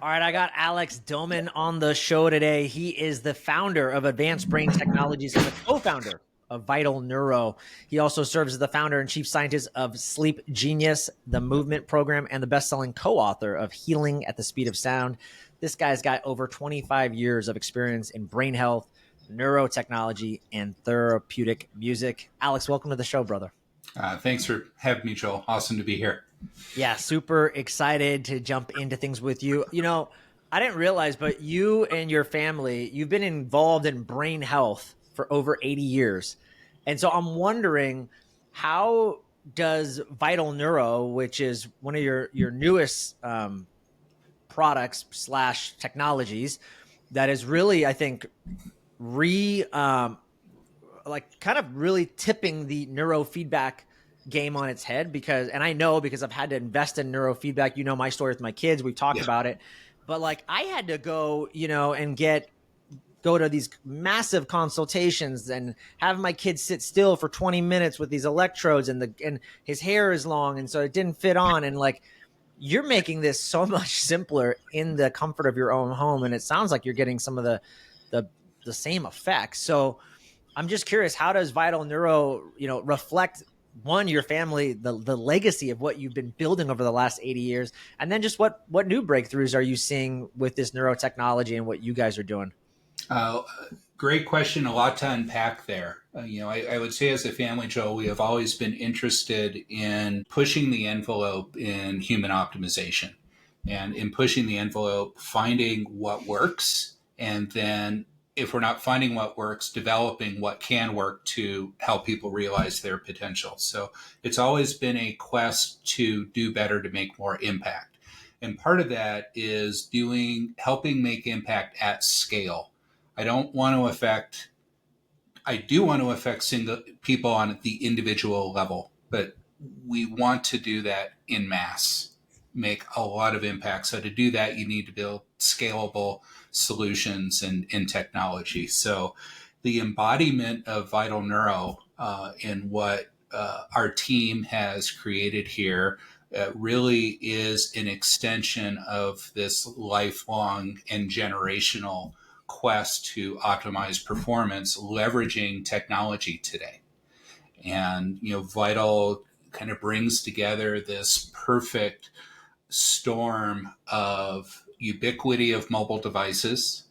All right, I got Alex Doman on the show today. He is the founder of Advanced Brain Technologies and the co-founder of Vital Neuro. He also serves as the founder and chief scientist of Sleep Genius, the movement program, and the best-selling co-author of Healing at the Speed of Sound. This guy's got over 25 years of experience in brain health, neurotechnology, and therapeutic music. Alex, welcome to the show, brother. Thanks for having me, Joel. Awesome to be here. Yeah, super excited to jump into things with you. I didn't realize, but you and your family, you've been involved in brain health for over 80 years. And so I'm wondering, how does Vital Neuro, which is one of your newest products slash technologies that is really, I think, kind of really tipping the neurofeedback game on its head, and I know because I've had to invest in neurofeedback. You know my story with my kids. We've talked about it, but like I had to go, and go to these massive consultations and have my kid sit still for 20 minutes with these electrodes, and his hair is long, and so it didn't fit on. And like, you're making this so much simpler in the comfort of your own home, and it sounds like you're getting some of the same effects. So I'm just curious, how does Vital Neuro, reflect your family, the legacy of what you've been building over the last 80 years, and then just what new breakthroughs are you seeing with this neurotechnology and what you guys are doing? Great question. A lot to unpack there. I would say as a family, Joel, we have always been interested in pushing the envelope in human optimization and in pushing the envelope, finding what works, and then if we're not finding what works, developing what can work to help people realize their potential. So it's always been a quest to do better, to make more impact. And part of that is helping make impact at scale. I do want to affect single people on the individual level, but we want to do that in mass, make a lot of impact. So to do that, you need to build scalable solutions and technology. So the embodiment of Vital Neuro in what our team has created here really is an extension of this lifelong and generational quest to optimize performance, leveraging technology today. And, Vital kind of brings together this perfect storm of ubiquity of mobile devices,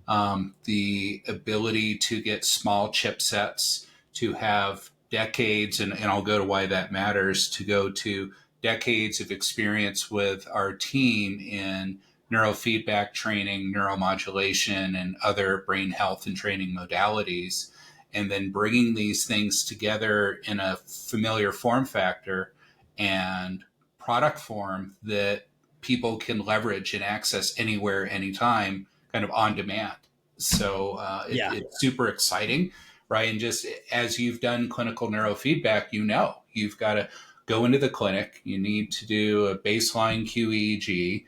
the ability to get small chipsets, to have decades, and I'll go to why that matters, to go to decades of experience with our team in neurofeedback training, neuromodulation, and other brain health and training modalities, and then bringing these things together in a familiar form factor and product form that people can leverage and access anywhere, anytime, kind of on demand. So it's super exciting, right? And just as you've done clinical neurofeedback, you've got to go into the clinic. You need to do a baseline QEEG,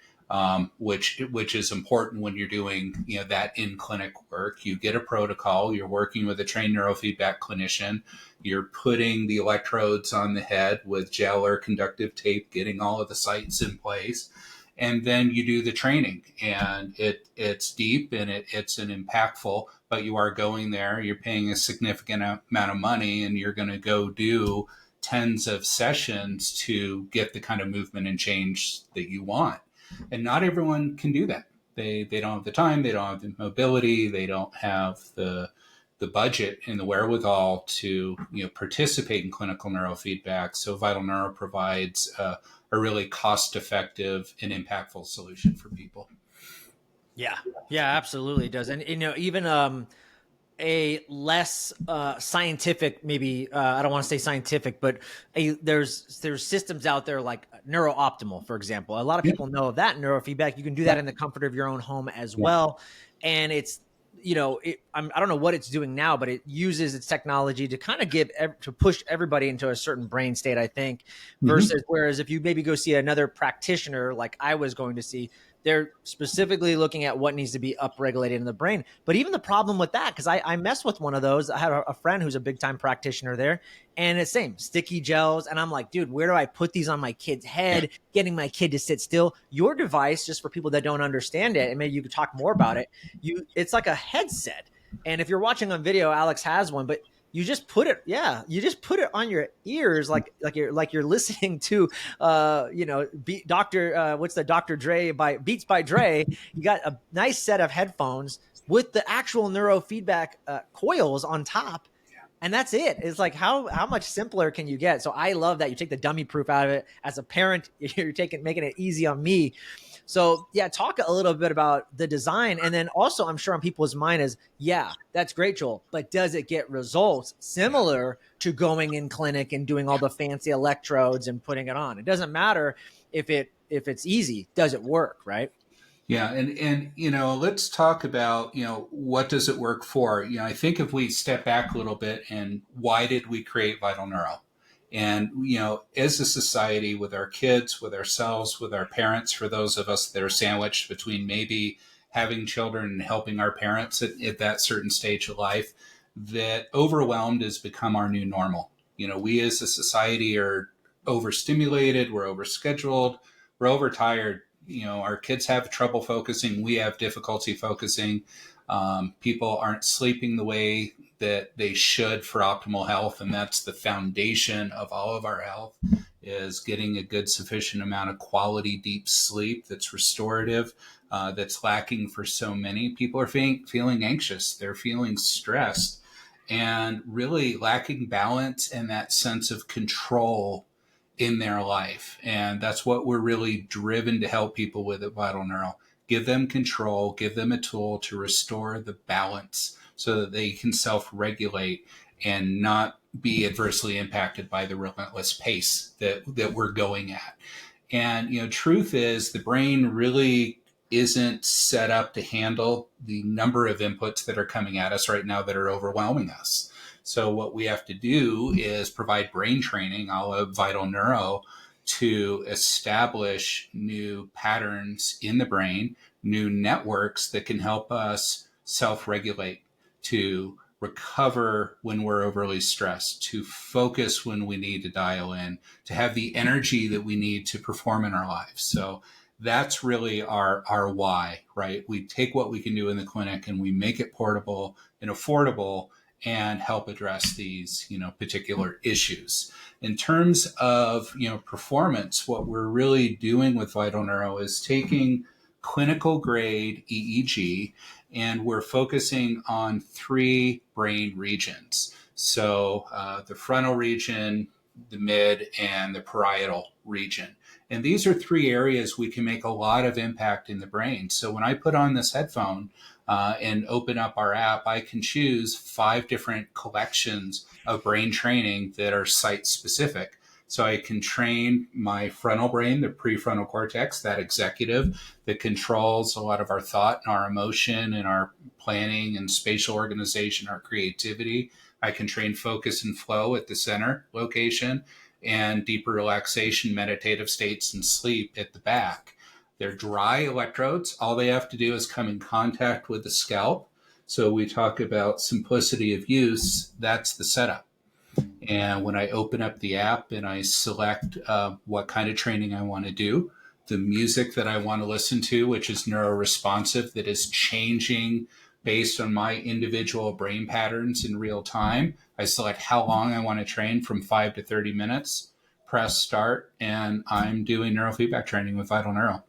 which is important when you're doing that in clinic work. You get a protocol. You're working with a trained neurofeedback clinician. You're putting the electrodes on the head with gel or conductive tape, getting all of the sites in place. And then you do the training, and it's deep and it's an impactful, but you are going there, you're paying a significant amount of money, and you're going to go do tens of sessions to get the kind of movement and change that you want. And not everyone can do that. They don't have the time, they don't have the mobility, they don't have the budget and the wherewithal to participate in clinical neurofeedback. So Vital Neuro provides a really cost-effective and impactful solution for people. Yeah, absolutely it does. And even a less scientific, maybe I don't want to say scientific, but there's systems out there like NeuroOptimal, for example. A lot of people know of that neurofeedback. You can do that in the comfort of your own home as well, and it's I don't know what it's doing now, but it uses its technology to kind of to push everybody into a certain brain state, I think, versus whereas if you maybe go see another practitioner like I was going to see, they're specifically looking at what needs to be upregulated in the brain. But even the problem with that, because I messed with one of those. I had a friend who's a big time practitioner there, and it's same sticky gels. And I'm like, dude, where do I put these on my kid's Yeah. head? Getting my kid to sit still. Your device, just for people that don't understand it, and maybe you could talk more about it. It's like a headset. And if you're watching on video, Alex has one, but you just put it, yeah, you just put it on your ears, like you're listening to Dr. What's the Dr. Dre by Beats by Dre. You got a nice set of headphones with the actual neurofeedback coils on top, and that's it. It's like how much simpler can you get? So I love that you take the dummy proof out of it. As a parent, you're making it easy on me. So yeah, talk a little bit about the design, and then also I'm sure on people's mind is, yeah, that's great, Joel, but does it get results similar to going in clinic and doing all the fancy electrodes and putting it on? It doesn't matter if it's easy. Does it work, right? Yeah, and let's talk about what does it work for? I think if we step back a little bit, and why did we create Vital Neuro? And as a society, with our kids, with ourselves, with our parents, for those of us that are sandwiched between maybe having children and helping our parents at that certain stage of life, that overwhelmed has become our new normal. We as a society are overstimulated, we're overscheduled, we're overtired. Our kids have trouble focusing, we have difficulty focusing. People aren't sleeping the way that they should for optimal health, and that's the foundation of all of our health, is getting a good sufficient amount of quality deep sleep that's restorative. That's lacking for so many. People are feeling anxious, they're feeling stressed, and really lacking balance and that sense of control in their life. And that's what we're really driven to help people with at Vital Neuro. Give them control, give them a tool to restore the balance so that they can self-regulate and not be adversely impacted by the relentless pace that we're going at. And truth is, the brain really isn't set up to handle the number of inputs that are coming at us right now that are overwhelming us. So what we have to do is provide brain training, a la Vital Neuro, to establish new patterns in the brain, new networks that can help us self-regulate, to recover when we're overly stressed, to focus when we need to dial in, to have the energy that we need to perform in our lives. So that's really our why, right? We take what we can do in the clinic and we make it portable and affordable and help address these, particular issues. In terms of, performance, what we're really doing with Vital Neuro is taking clinical grade EEG, and we're focusing on 3 brain regions. So the frontal region, the mid, and the parietal region. And these are 3 areas we can make a lot of impact in the brain. So when I put on this headphone and open up our app, I can choose 5 different collections of brain training that are site specific. So I can train my frontal brain, the prefrontal cortex, that executive that controls a lot of our thought and our emotion and our planning and spatial organization, our creativity. I can train focus and flow at the center location, and deeper relaxation, meditative states, and sleep at the back. They're dry electrodes. All they have to do is come in contact with the scalp. So we talk about simplicity of use. That's the setup. And when I open up the app and I select what kind of training I want to do, the music that I want to listen to, which is neuroresponsive, that is changing based on my individual brain patterns in real time. I select how long I want to train, from 5 to 30 minutes, press start, and I'm doing neurofeedback training with Vital Neuro.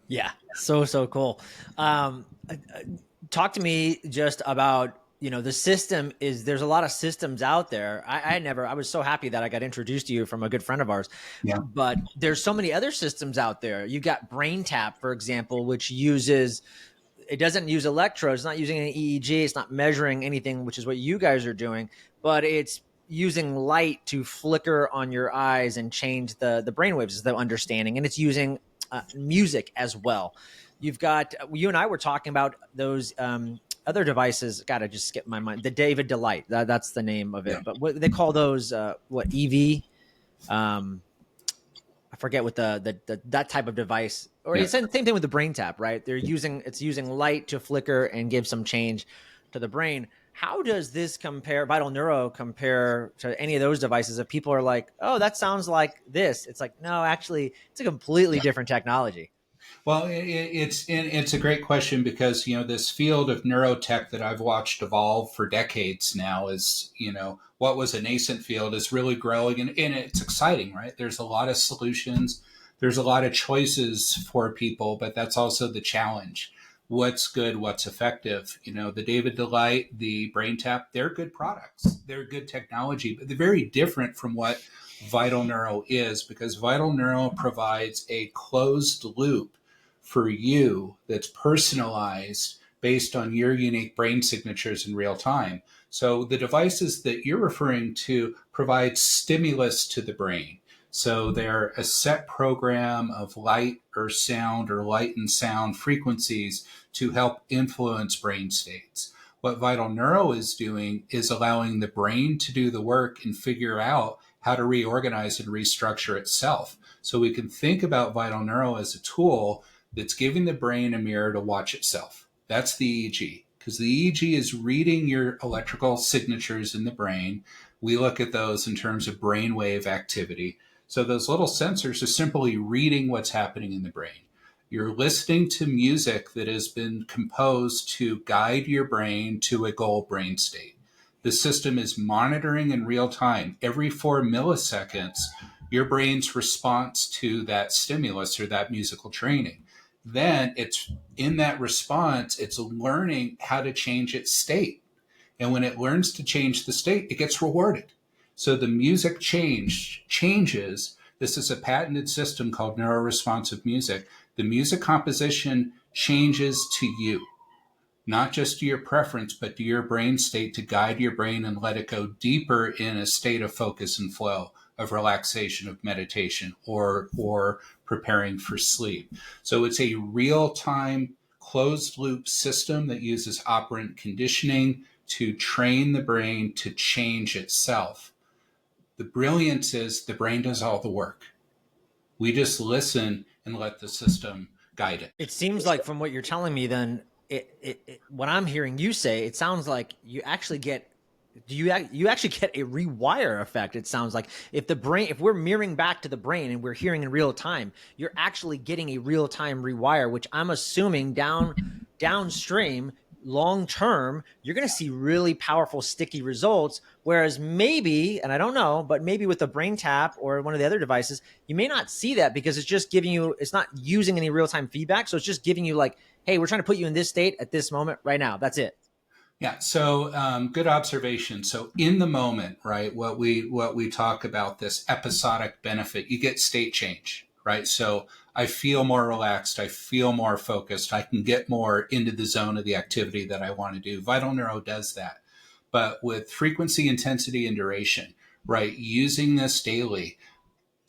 Yeah, so cool. Talk to me just about, the system is, there's a lot of systems out there. I was so happy that I got introduced to you from a good friend of ours, Yeah. but there's so many other systems out there. You got BrainTap, for example, which it doesn't use electrodes, it's not using any EEG, it's not measuring anything, which is what you guys are doing, but it's using light to flicker on your eyes and change the brainwaves, is the understanding. And it's using music as well. You and I were talking about those other devices. God, I just skipped my mind. The David Delight, that's the name of it. Yeah. But what they call those, EV? I forget what the that type of device, or Yeah. it's the same thing with the brain tap, right? It's using light to flicker and give some change to the brain. How does this compare, Vital Neuro compare to any of those devices? If people are like, oh, that sounds like this, it's like, no, actually, it's a completely different technology. Well, it's a great question because this field of neurotech that I've watched evolve for decades now is what was a nascent field is really growing, and it's exciting, right? There's a lot of solutions, there's a lot of choices for people, but that's also the challenge. What's good? What's effective? The David Delight, the Brain Tap, they're good products, they're good technology, but they're very different from what Vital Neuro is because Vital Neuro provides a closed loop for you that's personalized based on your unique brain signatures in real time. So the devices that you're referring to provide stimulus to the brain. So they're a set program of light or sound or light and sound frequencies to help influence brain states. What Vital Neuro is doing is allowing the brain to do the work and figure out how to reorganize and restructure itself. So we can think about Vital Neuro as a tool that's giving the brain a mirror to watch itself. That's the EEG, because the EEG is reading your electrical signatures in the brain. We look at those in terms of brainwave activity. So those little sensors are simply reading what's happening in the brain. You're listening to music that has been composed to guide your brain to a goal brain state. The system is monitoring in real time, every 4 milliseconds, your brain's response to that stimulus or that musical training. Then it's in that response, it's learning how to change its state. And when it learns to change the state, it gets rewarded. So the music changes. This is a patented system called neuroresponsive music. The music composition changes to you, not just to your preference, but to your brain state to guide your brain and let it go deeper in a state of focus and flow, of relaxation, of meditation, or preparing for sleep. So it's a real-time closed loop system that uses operant conditioning to train the brain to change itself. The brilliance is the brain does all the work. We just listen and let the system guide it. It seems like from what you're telling me, then what I'm hearing you say, it sounds like you actually get you actually get a rewire effect. It sounds like if we're mirroring back to the brain and we're hearing in real time, you're actually getting a real time rewire, which I'm assuming downstream, long term, you're going to see really powerful sticky results. Whereas maybe, and I don't know, but maybe with the brain tap or one of the other devices, you may not see that because it's just giving you, it's not using any real time feedback. So it's just giving you like, hey, we're trying to put you in this state at this moment right now. That's it. Yeah. So good observation. So in the moment, right, what we talk about, this episodic benefit, you get state change, right? So I feel more relaxed. I feel more focused. I can get more into the zone of the activity that I want to do. Vital Neuro does that. But with frequency, intensity, and duration, right, using this daily,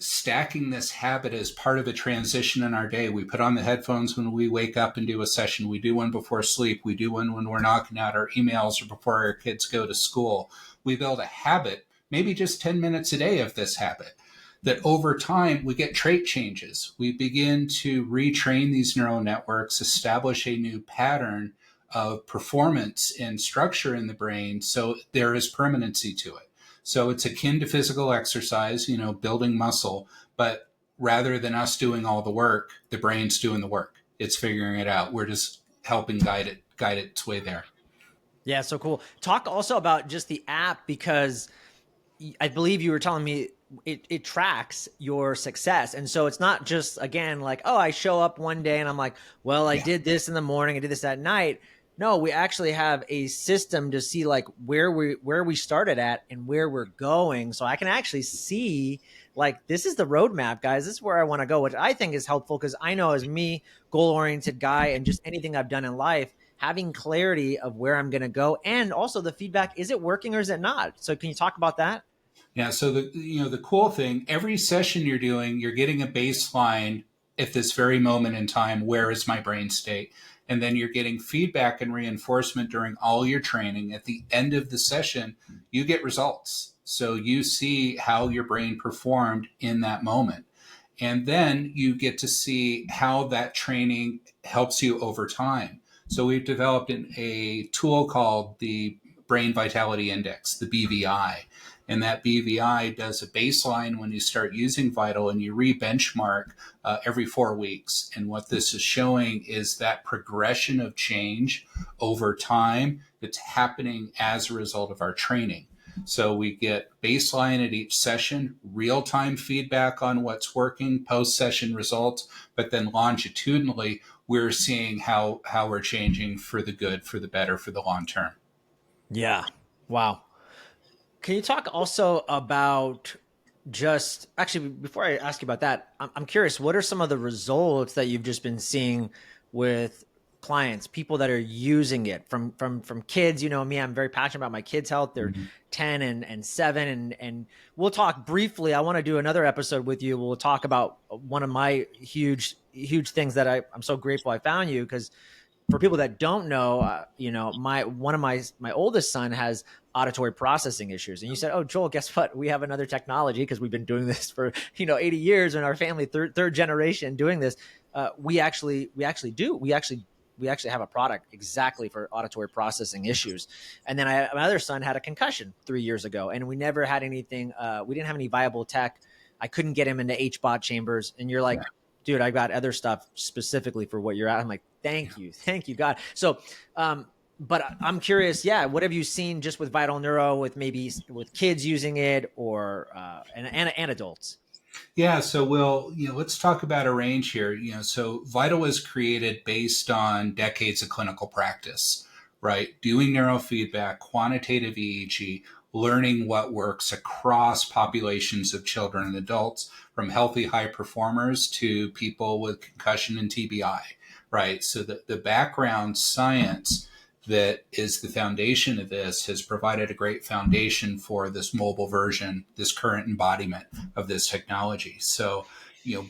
stacking this habit as part of a transition in our day. We put on the headphones when we wake up and do a session. We do one before sleep. We do one when we're knocking out our emails or before our kids go to school. We build a habit, maybe just 10 minutes a day of this habit, that over time we get trait changes. We begin to retrain these neural networks, establish a new pattern of performance and structure in the brain, so there is permanency to it. So it's akin to physical exercise, building muscle, but rather than us doing all the work, the brain's doing the work. It's figuring it out. We're just helping guide its way there. Yeah, so cool. Talk also about just the app, because I believe you were telling me it tracks your success. And so it's not just, again, like, oh, I show up one day and I'm like, well, I did this in the morning, I did this at night. No, we actually have a system to see like where we started at and where we're going. So I can actually see like, this is the roadmap, guys. This is where I want to go, which I think is helpful because I know, as me, goal-oriented guy, and just anything I've done in life, having clarity of where I'm going to go, and also the feedback, is it working or is it not? So can you talk about that? Yeah. So the cool thing, every session you're doing, you're getting a baseline at this very moment in time. Where is my brain state? And then you're getting feedback and reinforcement during all your training. At the end of the session, you get results. So you see how your brain performed in that moment. And then you get to see how that training helps you over time. So we've developed a tool called the Brain Vitality Index, the BVI. And that BVI does a baseline when you start using Vital, and you re-benchmark every 4 weeks. And what this is showing is that progression of change over time that's happening as a result of our training. So we get baseline at each session, real-time feedback on what's working, post-session results, but then longitudinally, we're seeing how we're changing for the good, for the better, for the long term. Yeah. Wow. Can you talk also about just actually before I ask you about that, I'm curious, what are some of the results that you've just been seeing with clients, people that are using it from kids? You know me, I'm very passionate about my kids' health. They're Mhm. 10 and 7, and we'll talk briefly. I want to do another episode with you. We'll talk about one of my huge things that I'm so grateful I found you, because for people that don't know, my one of my oldest son has auditory processing issues, and you said, "Oh, Joel, guess what? We have another technology because we've been doing this for 80 years in our family, third generation doing this. We actually have a product exactly for auditory processing issues." And then my other son had a concussion 3 years ago, and we never had anything. We didn't have any viable tech. I couldn't get him into HBOT chambers, and you're like, Yeah. dude, I got other stuff specifically for what you're at. I'm like, thank you, God. So, but I'm curious, yeah, what have you seen just with Vital Neuro, with maybe with kids using it, or and adults? Yeah, so let's talk about a range here. So Vital was created based on decades of clinical practice, right? Doing neurofeedback, quantitative EEG, learning what works across populations of children and adults, from healthy high performers to people with concussion and TBI, right? So the background science that is the foundation of this has provided a great foundation for this mobile version, this current embodiment of this technology. So,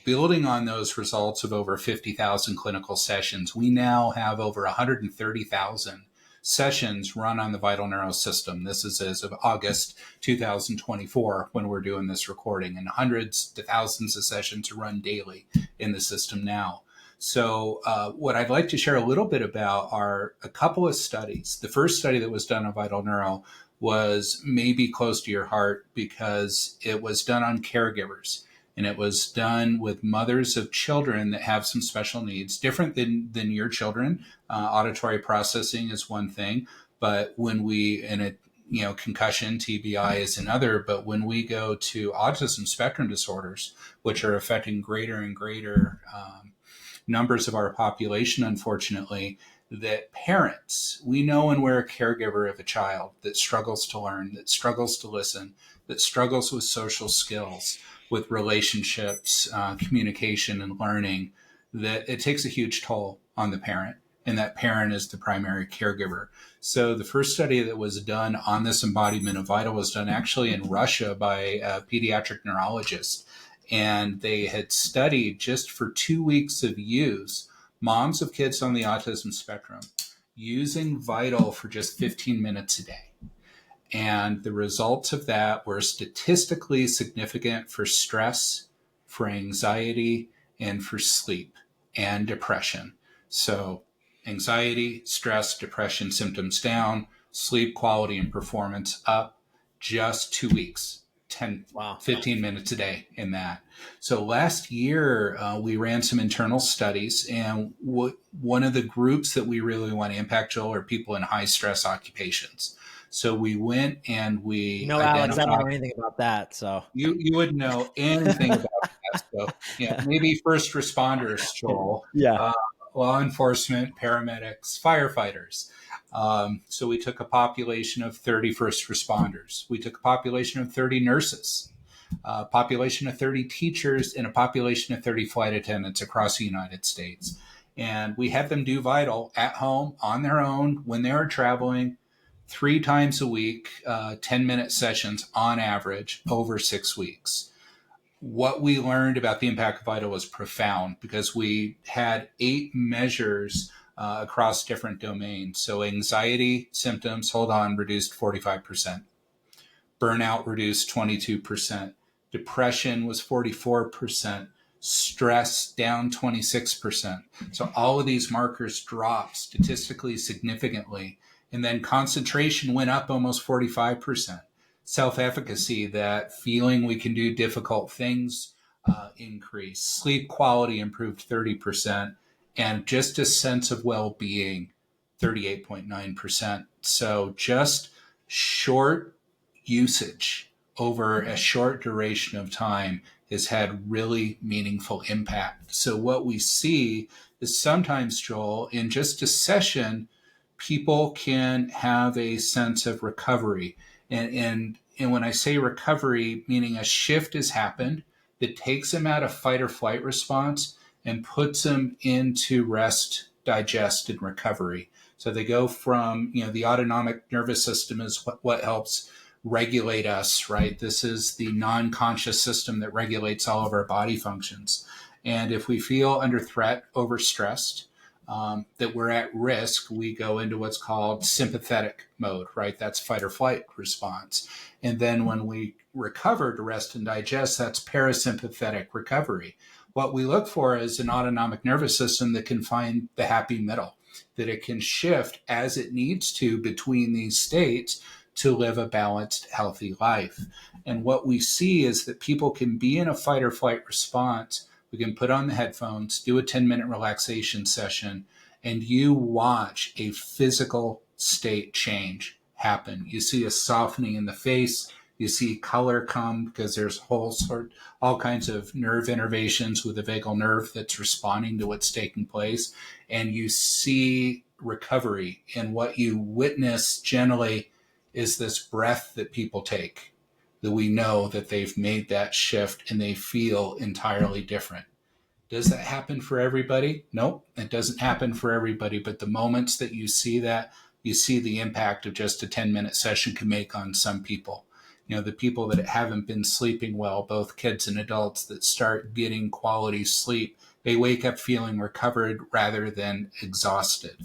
building on those results of over 50,000 clinical sessions, we now have over 130,000 sessions run on the Vital Neuro system. This is as of August 2024 when we're doing this recording, and hundreds to thousands of sessions run daily in the system now. So, what I'd like to share a little bit about are a couple of studies. The first study that was done on Vital Neuro was maybe close to your heart because it was done on caregivers, and it was done with mothers of children that have some special needs, different than your children. Auditory processing is one thing, but concussion, TBI is another. But when we go to autism spectrum disorders, which are affecting greater and greater numbers of our population, unfortunately, that parents, we know when we're a caregiver of a child that struggles to learn, that struggles to listen, that struggles with social skills, with relationships, communication, and learning, that it takes a huge toll on the parent. And that parent is the primary caregiver. So the first study that was done on this embodiment of Vital was done actually in Russia by a pediatric neurologist. And they had studied just for 2 weeks of use moms of kids on the autism spectrum using Vital for just 15 minutes a day. And the results of that were statistically significant for stress, for anxiety, and for sleep and depression. So, anxiety, stress, depression symptoms down, sleep quality and performance up, just 2 weeks, 10, Wow. 15 minutes a day in that. So last year, we ran some internal studies, and one of the groups that we really want to impact, Joel, are people in high stress occupations. So we went and we Alex, I don't know identified. anything about that. So, You wouldn't know anything about that. So, maybe first responders, Joel, yeah. uh, law enforcement, paramedics, firefighters. So we took a population of 30 first responders. We took a population of 30 nurses, a population of 30 teachers, and a population of 30 flight attendants across the United States. And we had them do Vital at home on their own when they were traveling 3 times a week, 10-minute sessions on average over 6 weeks. What we learned about the impact of Vital was profound because we had 8 measures across different domains. So anxiety symptoms, hold on, reduced 45%. Burnout reduced 22%. Depression was 44%. stress down 26%. So all of these markers dropped statistically significantly. And then concentration went up almost 45%. Self-efficacy, that feeling we can do difficult things, increased. Sleep quality improved 30%. And just a sense of well-being, 38.9%. So just short usage over a short duration of time has had really meaningful impact. So what we see is sometimes, Joel, in just a session, people can have a sense of recovery. And when I say recovery, meaning a shift has happened that takes them out of fight or flight response and puts them into rest, digest, and recovery. So they go from, the autonomic nervous system is what helps regulate us, right? This is the non-conscious system that regulates all of our body functions. And if we feel under threat, overstressed, that we're at risk, we go into what's called sympathetic mode, right? That's fight or flight response. And then when we recover to rest and digest, that's parasympathetic recovery. What we look for is an autonomic nervous system that can find the happy middle, that it can shift as it needs to between these states to live a balanced, healthy life. And what we see is that people can be in a fight or flight response. We can put on the headphones, do a 10-minute relaxation session, and you watch a physical state change happen. You see a softening in the face. You see color come because there's all kinds of nerve innervations with the vagal nerve that's responding to what's taking place. And you see recovery. And what you witness generally is this breath that people take, that we know that they've made that shift and they feel entirely different. Does that happen for everybody? Nope, it doesn't happen for everybody. But the moments that you see that, you see the impact of just a 10-minute session can make on some people. The people that haven't been sleeping well, both kids and adults that start getting quality sleep, they wake up feeling recovered rather than exhausted.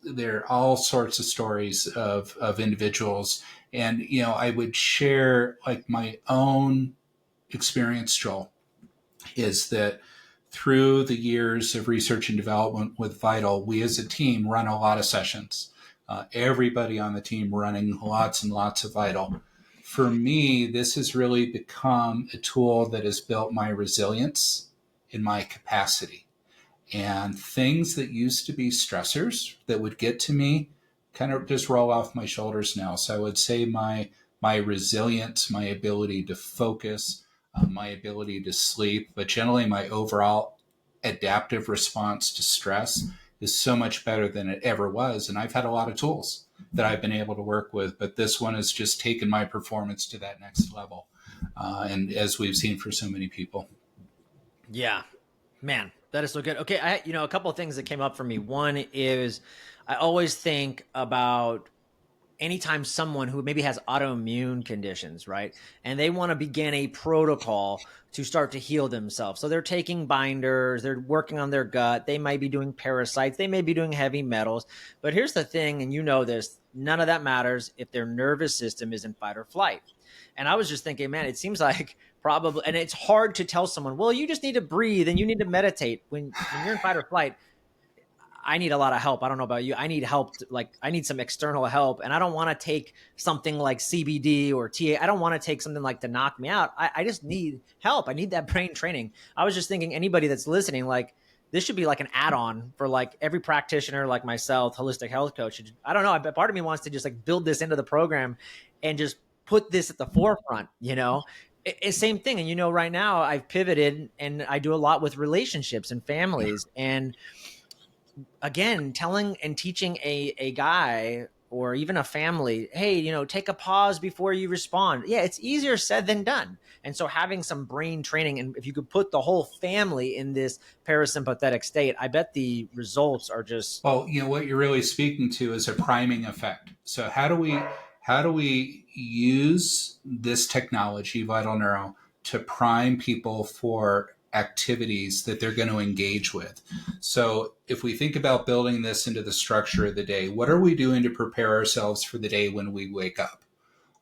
There are all sorts of stories of individuals. And, I would share like my own experience, Joel, is that through the years of research and development with Vital, we as a team run a lot of sessions. Everybody on the team running lots and lots of Vital. For me, this has really become a tool that has built my resilience and my capacity. And things that used to be stressors that would get to me kind of just roll off my shoulders now. So I would say my resilience, my ability to focus, my ability to sleep, but generally my overall adaptive response to stress is so much better than it ever was. And I've had a lot of tools that I've been able to work with, but this one has just taken my performance to that next level. And as we've seen for so many people. Yeah, man, that is so good. Okay, a couple of things that came up for me. One is I always think about anytime someone who maybe has autoimmune conditions, right? And they want to begin a protocol to start to heal themselves. So they're taking binders, they're working on their gut, they might be doing parasites, they may be doing heavy metals. But here's the thing, and you know this, none of that matters if their nervous system is in fight or flight. And I was just thinking, man, it seems like probably, and it's hard to tell someone, well, you just need to breathe and you need to meditate. When you're in fight or flight, I need a lot of help. I don't know about you. I need help. I need some external help. And I don't want to take something like CBD or TA. I don't want to take something like to knock me out. I just need help. I need that brain training. I was just thinking anybody that's listening, like this should be like an add-on for like every practitioner like myself, holistic health coach. I don't know. But part of me wants to just like build this into the program and just put this at the forefront, Same thing. And, right now I've pivoted and I do a lot with relationships and families. And again, telling and teaching a guy or even a family, hey, take a pause before you respond. Yeah, it's easier said than done. And so having some brain training, and if you could put the whole family in this parasympathetic state, I bet the results are just... Well, what you're really speaking to is a priming effect. So how do we use this technology, Vital Neuro, to prime people for activities that they're going to engage with? So if we think about building this into the structure of the day, what are we doing to prepare ourselves for the day when we wake up?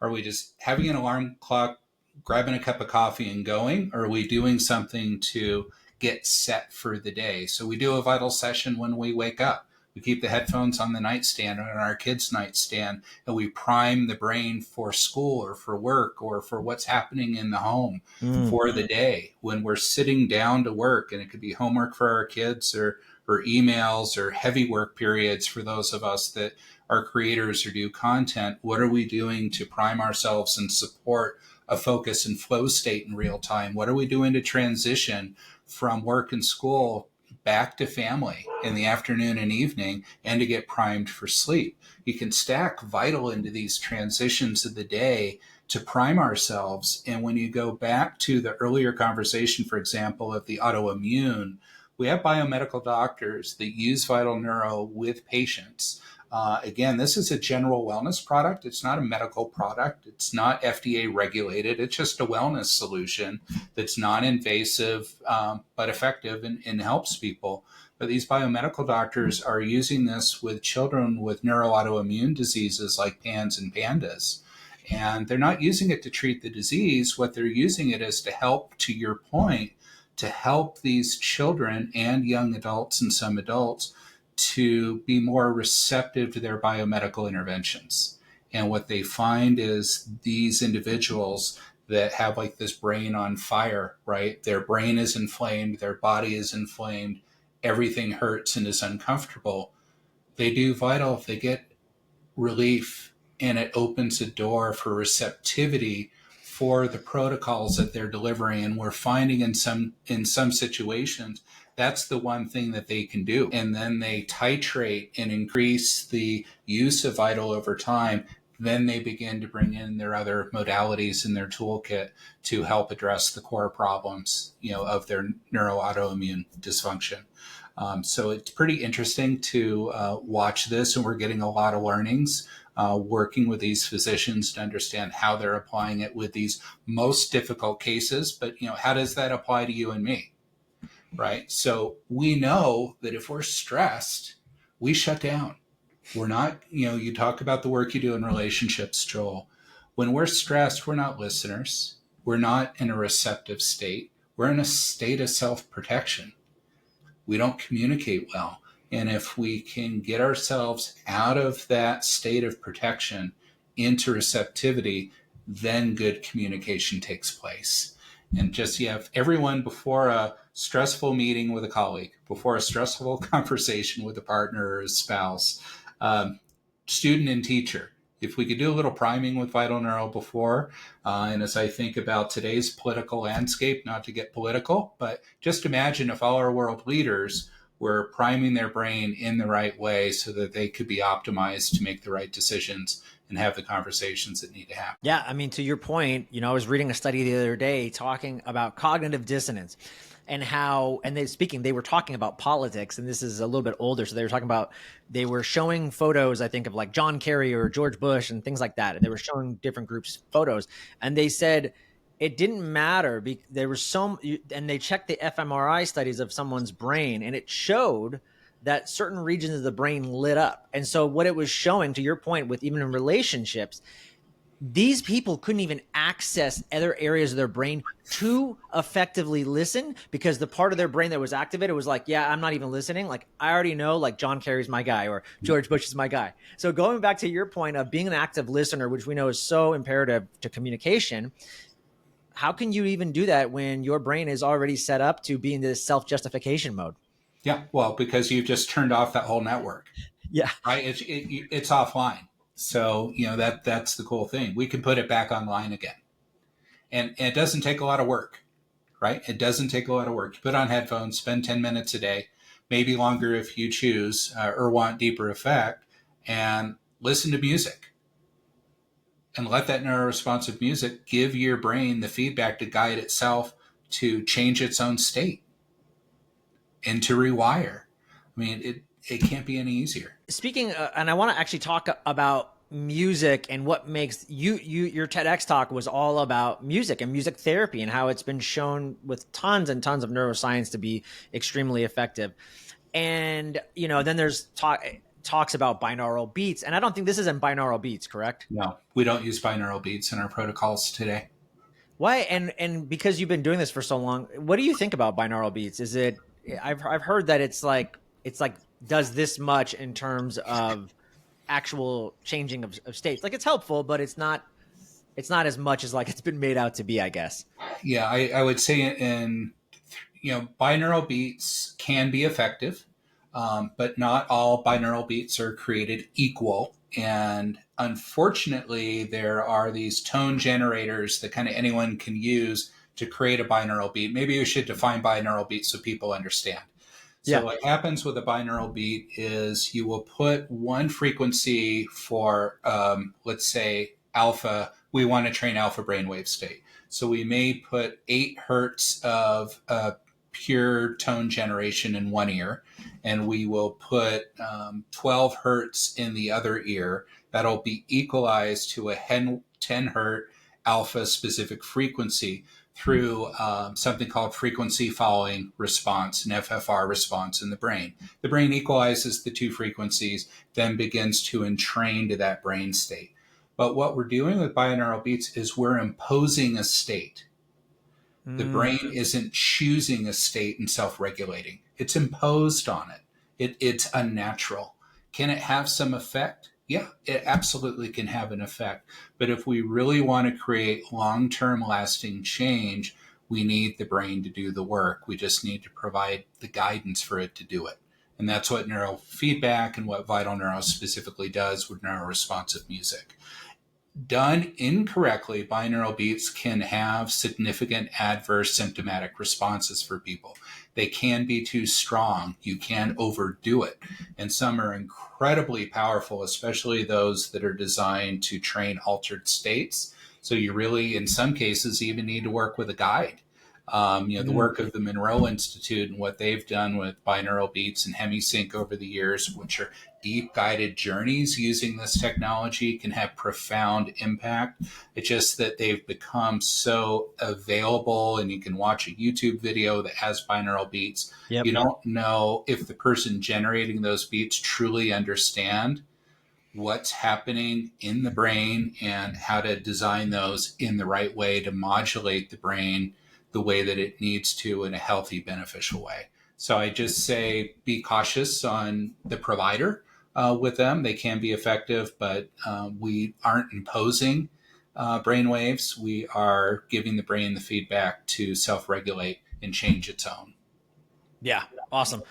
Are we just having an alarm clock grabbing a cup of coffee and going, or are we doing something to get set for the day? So we do a vital session when we wake up. We keep the headphones on the nightstand or on our kids' nightstand, and we prime the brain for school or for work or for what's happening in the home Mm. for the day. When we're sitting down to work, and it could be homework for our kids or emails or heavy work periods for those of us that are creators or do content, what are we doing to prime ourselves and support a focus and flow state in real time? What are we doing to transition from work and school back to family in the afternoon and evening and to get primed for sleep? You can stack vital into these transitions of the day to prime ourselves. And when you go back to the earlier conversation, for example, of the autoimmune, we have biomedical doctors that use Vital Neuro with patients. Again, this is a general wellness product. It's not a medical product. It's not FDA regulated. It's just a wellness solution that's non-invasive but effective and helps people. But these biomedical doctors are using this with children with neuroautoimmune diseases like PANS and PANDAS. And they're not using it to treat the disease. What they're using it is to help, to your point, to help these children and young adults and some adults to be more receptive to their biomedical interventions. And what they find is these individuals that have like this brain on fire, right? Their brain is inflamed, their body is inflamed, everything hurts and is uncomfortable. They do vital, they get relief, and it opens a door for receptivity for the protocols that they're delivering. And we're finding in some situations that's the one thing that they can do. And then they titrate and increase the use of vital over time. Then they begin to bring in their other modalities in their toolkit to help address the core problems, of their neuroautoimmune dysfunction. So it's pretty interesting to watch this, and we're getting a lot of learnings working with these physicians to understand how they're applying it with these most difficult cases. But how does that apply to you and me, right? So we know that if we're stressed, we shut down. We're not, you talk about the work you do in relationships, Joel. When we're stressed, we're not listeners. We're not in a receptive state. We're in a state of self-protection. We don't communicate well. And if we can get ourselves out of that state of protection into receptivity, then good communication takes place. And just you have everyone before a stressful meeting with a colleague, before a stressful conversation with a partner or a spouse, student and teacher. If we could do a little priming with Vital Neuro before, and as I think about today's political landscape, not to get political, but just imagine if all our world leaders were priming their brain in the right way so that they could be optimized to make the right decisions and have the conversations that need to happen. Yeah, I mean, to your point, I was reading a study the other day talking about cognitive dissonance and how, and they were talking about politics, and this is a little bit older. So they were showing photos, I think, of like John Kerry or George Bush and things like that. And they were showing different groups photos, and they said it didn't matter. There was and they checked the fMRI studies of someone's brain, and it showed that certain regions of the brain lit up. And so what it was showing, to your point, with even in relationships, these people couldn't even access other areas of their brain to effectively listen, because the part of their brain that was activated was like, yeah, I'm not even listening. Like, I already know, like, John Kerry's my guy or George Bush is my guy. So going back to your point of being an active listener, which we know is so imperative to communication, how can you even do that when your brain is already set up to be in this self-justification mode? Yeah, well, because you've just turned off that whole network, Yeah. right? It's offline. So, that's the cool thing. We can put it back online again. And it doesn't take a lot of work, right? It doesn't take a lot of work. You put on headphones, spend 10 minutes a day, maybe longer if you choose or want deeper effect, and listen to music. And let that neuroresponsive music give your brain the feedback to guide itself to change its own state and to rewire. I mean, it can't be any easier. Speaking, and I want to actually talk about music and what makes your TEDx talk was all about music and music therapy and how it's been shown with tons and tons of neuroscience to be extremely effective. And, then there's talks about binaural beats. And I don't think this is in binaural beats, correct? No, we don't use binaural beats in our protocols today. Why? And because you've been doing this for so long, what do you think about binaural beats? Is it? I've heard that it's like does this much in terms of actual changing of states. Like it's helpful, but it's not as much as like it's been made out to be, I guess. Yeah, I would say in binaural beats can be effective, but not all binaural beats are created equal. And unfortunately, there are these tone generators that kind of anyone can use to create a binaural beat. Maybe you should define binaural beats so people understand. So Yeah. what happens with a binaural beat is you will put one frequency for, let's say, alpha. We want to train alpha brainwave state. So we may put 8 hertz of pure tone generation in one ear, and we will put 12 hertz in the other ear. That'll be equalized to a 10 hertz alpha specific frequency through something called frequency following response, an FFR response in the brain. The brain equalizes the two frequencies, then begins to entrain to that brain state. But what we're doing with binaural beats is we're imposing a state. The Mm, brain isn't choosing a state and self-regulating. It's imposed on it. It's unnatural. Can it have some effect? Yeah, it absolutely can have an effect. But if we really want to create long-term lasting change, we need the brain to do the work. We just need to provide the guidance for it to do it. And that's what neurofeedback and what Vital Neuro specifically does with neuroresponsive music. Done incorrectly, binaural beats can have significant adverse symptomatic responses for people. They can be too strong. You can overdo it. And some are incredibly powerful, especially those that are designed to train altered states. So you really, in some cases, even need to work with a guide. The mm. work of the Monroe Institute and what they've done with binaural beats and hemisync over the years, which are deep guided journeys using this technology, can have profound impact. It's just that they've become so available, and you can watch a YouTube video that has binaural beats. Yep. You don't know if the person generating those beats truly understand what's happening in the brain and how to design those in the right way to modulate the brain the way that it needs to in a healthy, beneficial way. So I just say be cautious on the provider with them. They can be effective, but we aren't imposing brain waves. We are giving the brain the feedback to self regulate and change its own. Yeah. Awesome.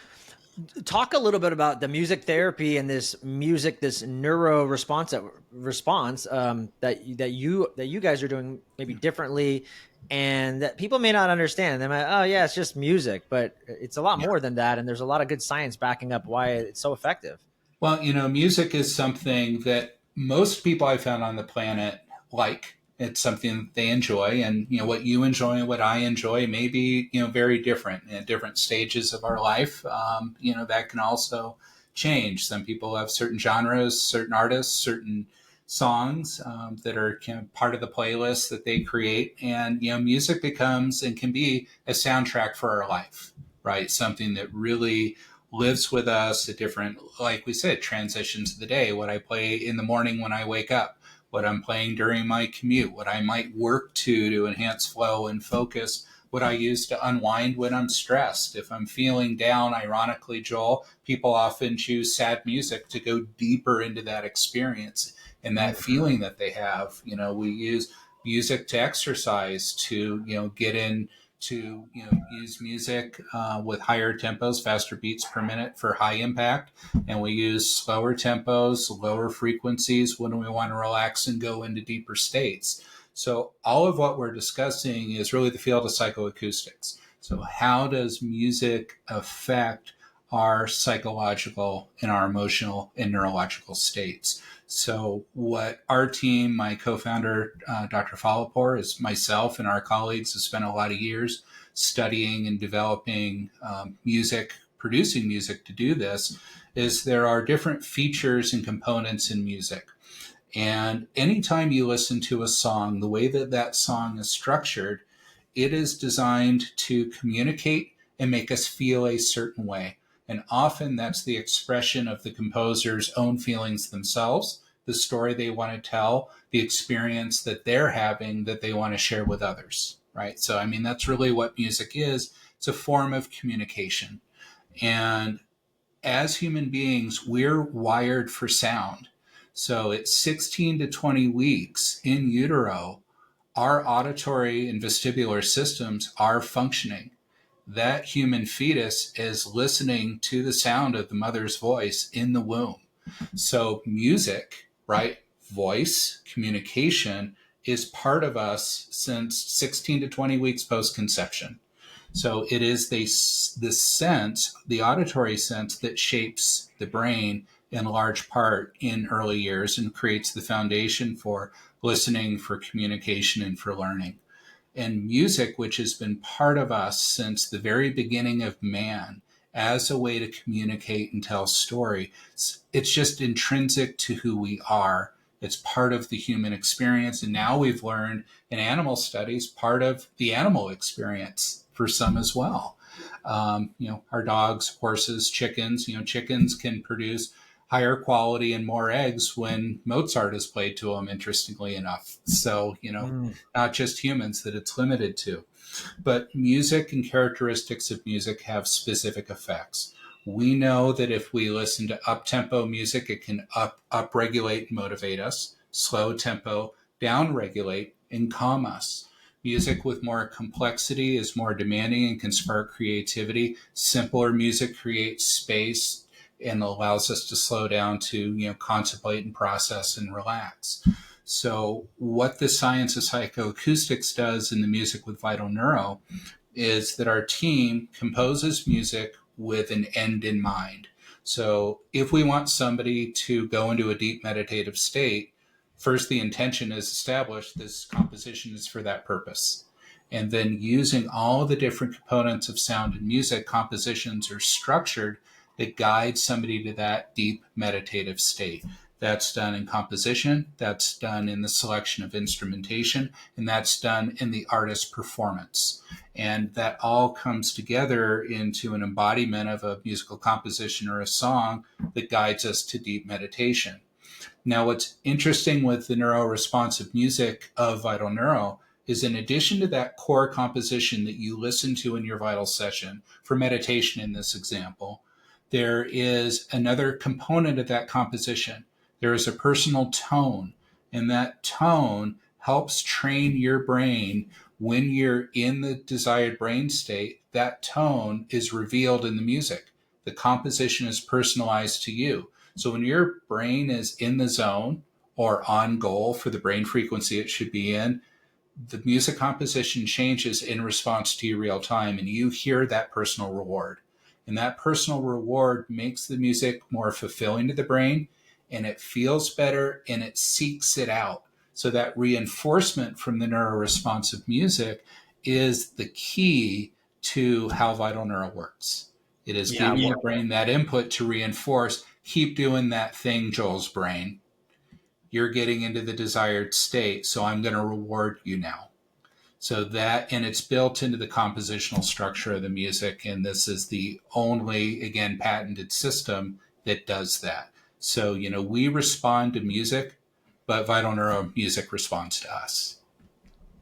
Talk a little bit about the music therapy and this neuro response that you guys are doing maybe differently, and that people may not understand. They might, oh yeah, it's just music, but it's a lot Yeah. more than that, and there's a lot of good science backing up why it's so effective. Well, music is something that most people I found on the planet like. It's something that they enjoy, and what you enjoy and what I enjoy may be very different at different stages of our life. That can also change. Some people have certain genres, certain artists, certain songs that are part of the playlist that they create, and music becomes and can be a soundtrack for our life, right? Something that really lives with us at different, like we said, transitions of the day. What I play in the morning when I wake up, what I'm playing during my commute, what I might work to enhance flow and focus, what I use to unwind when I'm stressed. If I'm feeling down, ironically, Joel, people often choose sad music to go deeper into that experience and that feeling that they have. We use music to exercise, to get in, to use music with higher tempos, faster beats per minute for high impact, and we use slower tempos, lower frequencies when we want to relax and go into deeper states. So all of what we're discussing is really the field of psychoacoustics. So how does music affect our psychological and our emotional and neurological states? So what our team, my co-founder, Dr. Falapur, is myself and our colleagues have spent a lot of years studying and developing music, producing music to do this, is there are different features and components in music. And anytime you listen to a song, the way that that song is structured, it is designed to communicate and make us feel a certain way. And often that's the expression of the composer's own feelings themselves the story they want to tell, the experience that they're having that they want to share with others, right? So, I mean, that's really what music is. It's a form of communication. And as human beings, we're wired for sound. So at 16 to 20 weeks in utero, our auditory and vestibular systems are functioning. That human fetus is listening to the sound of the mother's voice in the womb. So, music, right? Voice, communication is part of us since 16 to 20 weeks post conception. So it is the sense, the auditory sense, that shapes the brain in large part in early years and creates the foundation for listening, for communication, and for learning. And music, which has been part of us since the very beginning of man as a way to communicate and tell story, it's just intrinsic to who we are. It's part of the human experience. And now we've learned in animal studies, part of the animal experience for some as well. Our dogs, horses, chickens, chickens can produce higher quality and more eggs when Mozart is played to them, interestingly enough. So, not just humans that it's limited to. But music and characteristics of music have specific effects. We know that if we listen to up-tempo music, it can up-regulate and motivate us. Slow tempo, down-regulate and calm us. Music with more complexity is more demanding and can spark creativity. Simpler music creates space and allows us to slow down to, contemplate and process and relax. So what the science of psychoacoustics does in the music with Vital Neuro is that our team composes music with an end in mind. So if we want somebody to go into a deep meditative state, first the intention is established, this composition is for that purpose. And then using all the different components of sound and music, compositions are structured that guide somebody to that deep meditative state. That's done in composition, that's done in the selection of instrumentation, and that's done in the artist's performance. And that all comes together into an embodiment of a musical composition or a song that guides us to deep meditation. Now, what's interesting with the neuroresponsive music of Vital Neuro is, in addition to that core composition that you listen to in your Vital session, for meditation in this example, there is another component of that composition. There is a personal tone, and that tone helps train your brain. When you're in the desired brain state, that tone is revealed in the music. The composition is personalized to you. So when your brain is in the zone or on goal for the brain frequency it should be in, the music composition changes in response to you real time, and you hear that personal reward. And that personal reward makes the music more fulfilling to the brain, and it feels better, and it seeks it out. So that reinforcement from the neuroresponsive music is the key to how Vital Neuro works. It is giving your brain that input to reinforce, keep doing that thing, Joel's brain. You're getting into the desired state, so I'm going to reward you now. So that, and it's built into the compositional structure of the music, and this is the only, again, patented system that does that. So, we respond to music, but Vital Neuro music responds to us.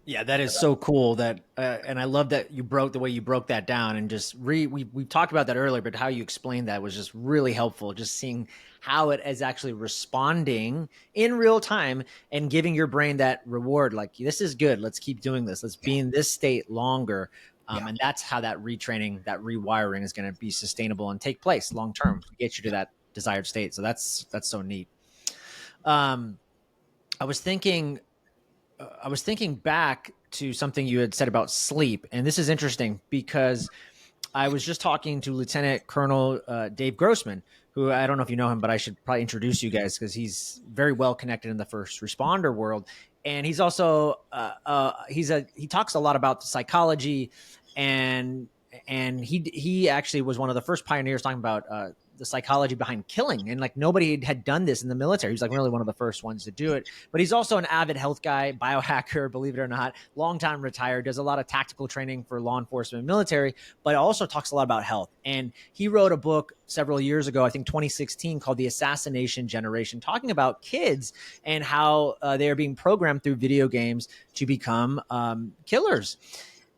Yeah, that is so cool. And I love that the way you broke that down, and just we talked about that earlier, but how you explained that was just really helpful. Just seeing how it is actually responding in real time and giving your brain that reward. Like, this is good. Let's keep doing this. Let's be in this state longer. And that's how that retraining, that rewiring is going to be sustainable and take place long term to get you to that desired state. So that's so neat. I was thinking back to something you had said about sleep, and this is interesting because I was just talking to Lieutenant Colonel Dave Grossman, who, I don't know if you know him, but I should probably introduce you guys because he's very well connected in the first responder world, and he's also he talks a lot about psychology, and he actually was one of the first pioneers talking about the psychology behind killing, and like nobody had done this in the military. He was like really one of the first ones to do it. But he's also an avid health guy, biohacker, believe it or not, long time retired, does a lot of tactical training for law enforcement and military, but also talks a lot about health. And he wrote a book several years ago, I think 2016, called The Assassination Generation, talking about kids and how they are being programmed through video games to become killers.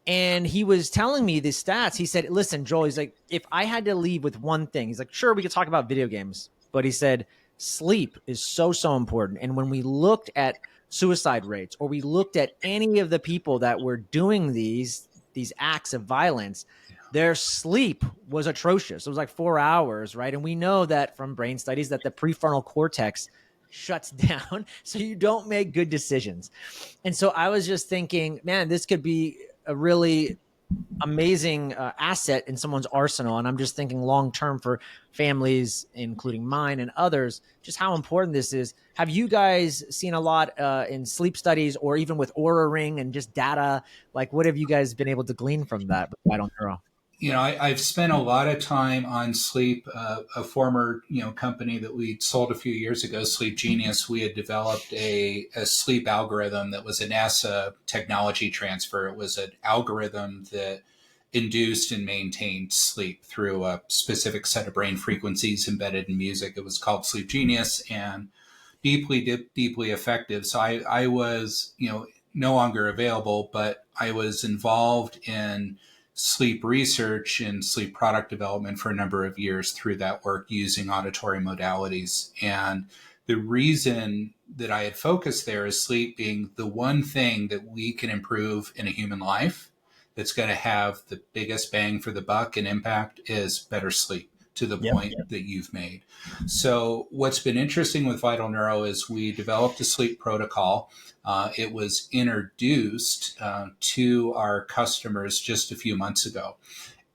And he was telling me the stats. He said, listen, Joel, he's like, if I had to leave with one thing, he's like, sure, we could talk about video games. But he said, sleep is so, so important. And when we looked at suicide rates, or we looked at any of the people that were doing these acts of violence, their sleep was atrocious. It was like 4 hours, right? And we know that from brain studies that the prefrontal cortex shuts down, so you don't make good decisions. And so I was just thinking, man, this could be a really amazing asset in someone's arsenal. And I'm just thinking long term for families, including mine and others, just how important this is. Have you guys seen a lot in sleep studies, or even with Aura Ring and just data? Like, what have you guys been able to glean from that with Vital Neuro? I've spent a lot of time on sleep. A former, company that we sold a few years ago, Sleep Genius, we had developed a sleep algorithm that was a NASA technology transfer. It was an algorithm that induced and maintained sleep through a specific set of brain frequencies embedded in music. It was called Sleep Genius, and deeply effective. So I was, no longer available, but I was involved in sleep research and sleep product development for a number of years through that work using auditory modalities. And the reason that I had focused there is sleep being the one thing that we can improve in a human life that's going to have the biggest bang for the buck and impact is better sleep, to the point that you've made. So what's been interesting with Vital Neuro is we developed a sleep protocol. It was introduced to our customers just a few months ago.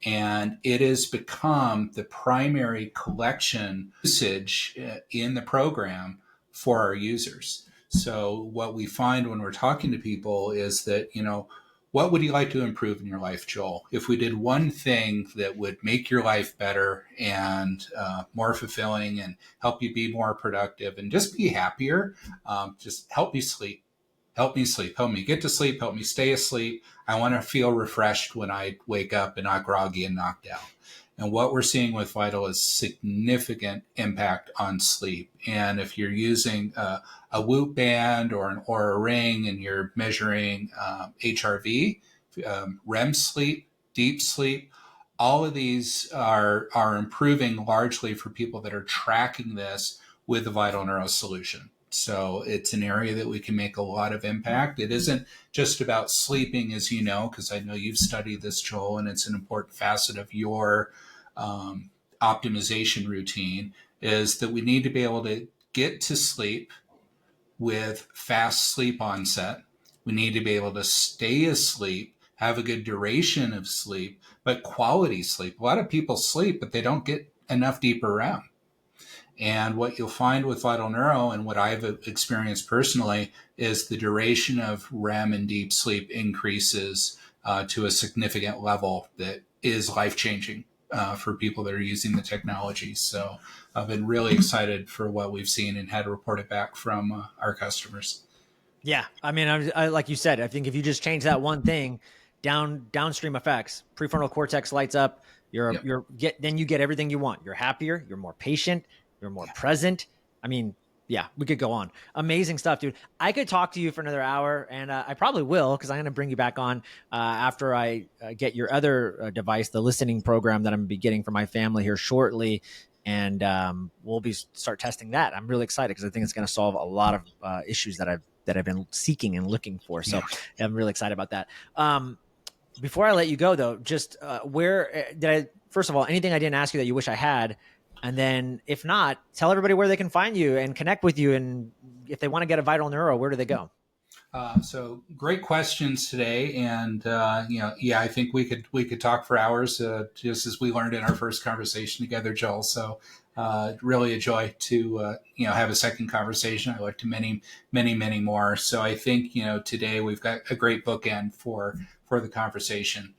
And it has become the primary collection usage in the program for our users. So what we find when we're talking to people is that, what would you like to improve in your life, Joel? If we did one thing that would make your life better and more fulfilling and help you be more productive and just be happier, just help me sleep. Help me sleep. Help me get to sleep. Help me stay asleep. I want to feel refreshed when I wake up and not groggy and knocked out. And what we're seeing with Vital is significant impact on sleep. And if you're using a Whoop band or an Aura Ring and you're measuring HRV, REM sleep, deep sleep, all of these are improving largely for people that are tracking this with the Vital Neuro solution. So it's an area that we can make a lot of impact. It isn't just about sleeping, as you know, because I know you've studied this, Joel, and it's an important facet of your optimization routine, is that we need to be able to get to sleep with fast sleep onset. We need to be able to stay asleep, have a good duration of sleep, but quality sleep. A lot of people sleep, but they don't get enough deeper REM. And what you'll find with Vital Neuro, and what I've experienced personally, is the duration of REM and deep sleep increases to a significant level that is life-changing for people that are using the technology. So I've been really excited for what we've seen and had to report it back from our customers. Yeah, I mean, I like you said, I think if you just change that one thing, downstream effects, prefrontal cortex lights up. Yep. Then you get everything you want. You're happier. You're more patient. You're more present. I mean, yeah, we could go on. Amazing stuff, dude. I could talk to you for another hour, and I probably will, because I'm going to bring you back on after I get your other device, the listening program that I'm going to be getting for my family here shortly. And we'll start testing that. I'm really excited because I think it's going to solve a lot of issues that I've been seeking and looking for. So I'm really excited about that. Before I let you go, though, just where did I? First of all, anything I didn't ask you that you wish I had? And then if not, tell everybody where they can find you and connect with you. And if they want to get a Vital Neuro, where do they go? So great questions today. And, I think we could talk for hours, just as we learned in our first conversation together, Joel. So really a joy to, have a second conversation. I look to many, many, many more. So I think, today we've got a great bookend for the conversation.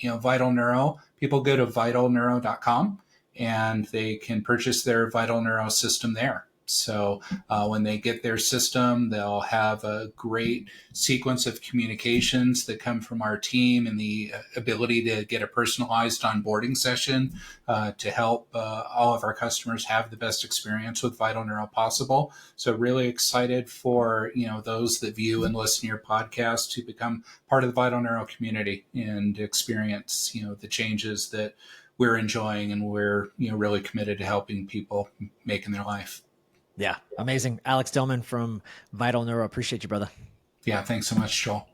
Vital Neuro, people go to vitalneuro.com. and they can purchase their Vital Neuro system there. So when they get their system, they'll have a great sequence of communications that come from our team and the ability to get a personalized onboarding session to help all of our customers have the best experience with Vital Neuro possible. So really excited for those that view and listen to your podcast to become part of the Vital Neuro community and experience the changes that we're enjoying, and we're really committed to helping people make in their life. Yeah, amazing. Alex Doman from Vital Neuro. Appreciate you, brother. Yeah, thanks so much, Joel.